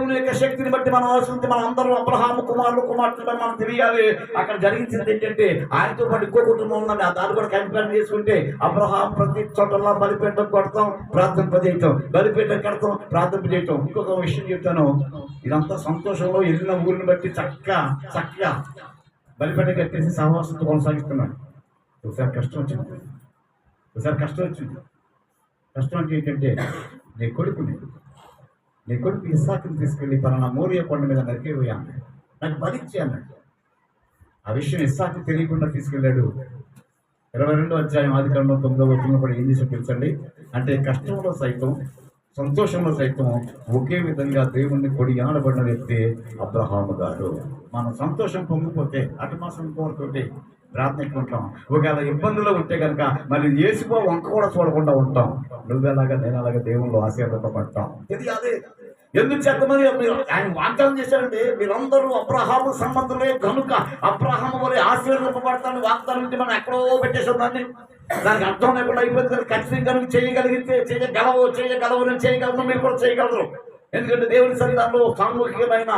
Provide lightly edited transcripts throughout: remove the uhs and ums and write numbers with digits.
దేవుని యొక్క శక్తిని బట్టి మనం ఆలోచించి మనం అందరూ అబ్రహాము కుమారులు కుమార్తెలు మనం తెలియాలి. అక్కడ జరిగించింది ఏంటంటే ఆయనతో పాటు ఇంకో కుటుంబం ఉందని దాన్ని కూడా కంపేర్ చేసుకుంటే అబ్రహాం ప్రతి చోటలా బలిపీఠం కొడతాం, ప్రార్థింపజేయటం, బలిపీఠం కడతాం, ప్రార్థింపజేయటం. ఇంకొక విషయం చెప్తాను, ఇదంతా సంతోషంలో వెళ్ళిన ఊరిని బట్టి చక్కగా బలిపీఠం కట్టేసి సహవాసంతో కొనసాగిస్తున్నాడు. ఒకసారి కష్టం వచ్చింది. కష్టం అంటే ఏంటంటే నీ కొడుకు ఇస్సాకుని తీసుకెళ్ళి పలానా మోరియా కొండ మీద నరికేపోయా అన్నాడు, నాకు బలిచ్చి అన్నాడు. ఆ విషయం ఇస్సాకు తెలియకుండా తీసుకెళ్ళాడు. 22వ అధ్యాయం ఆదికాండం 9వ వచనంలో కూడా ఏం చేసి తెలుసండి, అంటే కష్టంలో సైతం సంతోషంలో సైతం ఒకే విధంగా దేవుణ్ణి కొడియాడబడిన వ్యక్తి అబ్రహాము గారు. మనం సంతోషం పొంగిపోతే అటుమాసం కోరుతుంటే ప్రార్థన ఎక్కువ ఉంటాం. ఒకవేళ ఇబ్బందుల్లో ఉంటే కనుక మళ్ళీ ఏసిపో వంక కూడా చూడకుండా ఉంటాం. నువ్వెలాగా నేనలాగా దేవుళ్ళు ఆశీర్వదపడతాం. ఇది అదే ఎందుకు చెత్తమని ఆయన వాగ్దానం చేశారంటే మీరందరూ అబ్రహాము సంబంధులే కనుక అబ్రహాము వల్ల ఆశీర్వదింపబడతాను వాగ్దానం ఉంటే మనం ఎక్కడో పెట్టేసాం దాన్ని. దానికి అర్థం లేకుండా అయిపోయింది. కానీ ఖచ్చితంగా చేయగలిగితే చేయగలవు నేను చేయగలను, మీరు కూడా చేయగలరు. ఎందుకంటే దేవుని సన్నిధానంలో సామూహికమైన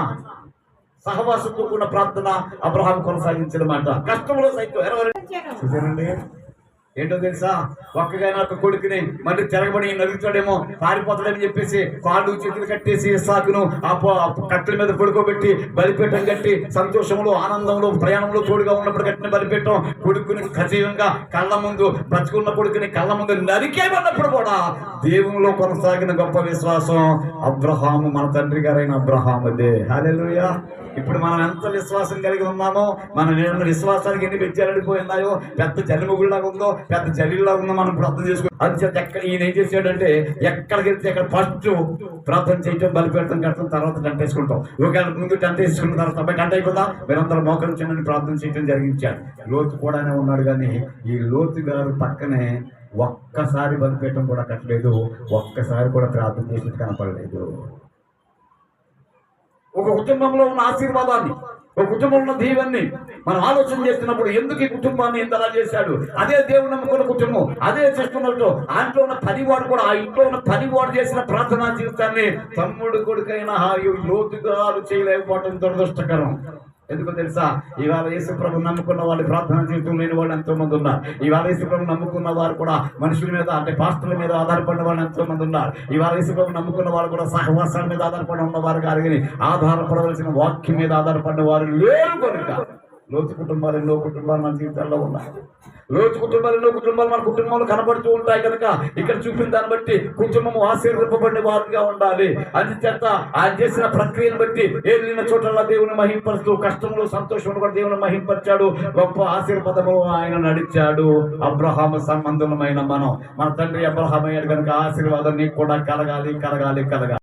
సహవాసంతో కూడిన ప్రార్థన అబ్రహాం కొనసాగించిన మాట. కష్టంలో సైతం ఏంటో తెలుసా, ఒక్కగా ఒక కొడుకుని మళ్ళీ తిరగబడి నలుగుతాడేమో పారిపోతాడని చెప్పేసి కాళ్ళు చేతులు కట్టేసి ఇస్సాకును ఆ కట్టెల మీద పడుకోబెట్టి బలిపీఠం కట్టి సంతోషంలో ఆనందంలో ప్రయాణంలో తోడుగా ఉన్నప్పుడు కట్టిన బలిపీఠం కొడుకుని సజీవంగా కళ్ళ ముందు బ్రతుకున్న కొడుకుని కళ్ళ ముందు నరికేమన్నప్పుడు కూడా దేవునిలో కొనసాగిన గొప్ప విశ్వాసం అబ్రహాము, మన తండ్రి గారైన అబ్రహాముదే. హల్లెలూయా. ఇప్పుడు మనం ఎంత విశ్వాసం కలిగి ఉన్నామో, మన విశ్వాసానికి ఎన్ని పెంచాలడిపోయినాయో, పెద్ద జలిముగుల్లాగా ఉందో, పెద్ద జల్లిలాగా ఉందో మనం ప్రార్థన చేసుకో. అది ఎక్కడ ఈయన ఏం చేసాడంటే ఎక్కడికి వెళ్తే అక్కడ ఫస్ట్ ప్రార్థన చేయటం, బలిపీఠం కట్టడం, తర్వాత టెంట్ వేసుకుంటాం. ఒకవేళ ముందు టెంట్ వేసుకున్న తర్వాత టెంట్ అయిపోతా మీరందరూ మోకరించండి ప్రార్థన చేయటం జరిగించాడు. లోతు కూడానే ఉన్నాడు, కానీ ఈ లోతు గారు పక్కనే ఒక్కసారి బలిపీఠం కూడా కట్టలేదు, ఒక్కసారి కూడా ప్రార్థన చేసినట్టు కనపడలేదు. ఒక కుటుంబంలో ఉన్న ఆశీర్వాదాన్ని, ఒక కుటుంబంలో ఉన్న దీవెన్ని మనం ఆలోచన చేస్తున్నప్పుడు ఎందుకు ఈ కుటుంబాన్ని ఇంతలా చేశాడు, అదే దేవుడు నమ్ముకున్న కుటుంబం అదే చేస్తున్నట్టు ఆంట్లో ఉన్న పనివాడు కూడా ఆ ఇంట్లో ఉన్న పనివాడు చేసిన ప్రార్థనా జీవితాన్ని తమ్ముడు కొడుకైన లోతుగారు చేయలేకపోవటం దురదృష్టకరం. ఎందుకో తెలుసా, ఇవాళ యేసుప్రభు నమ్ముకున్న వాళ్ళు ప్రార్థన జీవితం లేని వాళ్ళు ఎంతో మంది ఉన్నారు. ఇవాళ యేసుప్రభు నమ్ముకున్న వారు కూడా మనుషుల మీద అంటే పాస్టర్ల మీద ఆధారపడిన వాళ్ళు ఎంతో మంది ఉన్నారు. ఇవాళ యేసుప్రభు నమ్ముకున్న వారు కూడా సహవాసాల మీద ఆధారపడి ఉన్నవారు కాదు, కానీ ఆధారపడవలసిన వాక్యం మీద ఆధారపడిన వారు లేరు. కనుక లోతు కుటుంబాలు ఎన్నో కుటుంబాలు మన జీవితాల్లో ఉన్నాయి. లోతు కుటుంబాలు ఎన్నో కుటుంబాలు మన కుటుంబాలు కనబడుతూ ఉంటాయి. కనుక ఇక్కడ చూపిన దాన్ని బట్టి కుటుంబము ఆశీర్వదింపబడిన వారిగా ఉండాలి. అందుచేత ఆయన చేసిన ప్రక్రియను బట్టి వెళ్ళిన చోట్ల దేవుని మహింపరుస్తూ కష్టంలో సంతోషంలో కూడా దేవుని మహింపరిచాడు. గొప్ప ఆశీర్వాదము ఆయన నడిచాడు. అబ్రహాము సంబంధమైన మన తండ్రి అబ్రహాం అయ్యాడు కనుక ఆశీర్వాదం నీకు కూడా కలగాలి.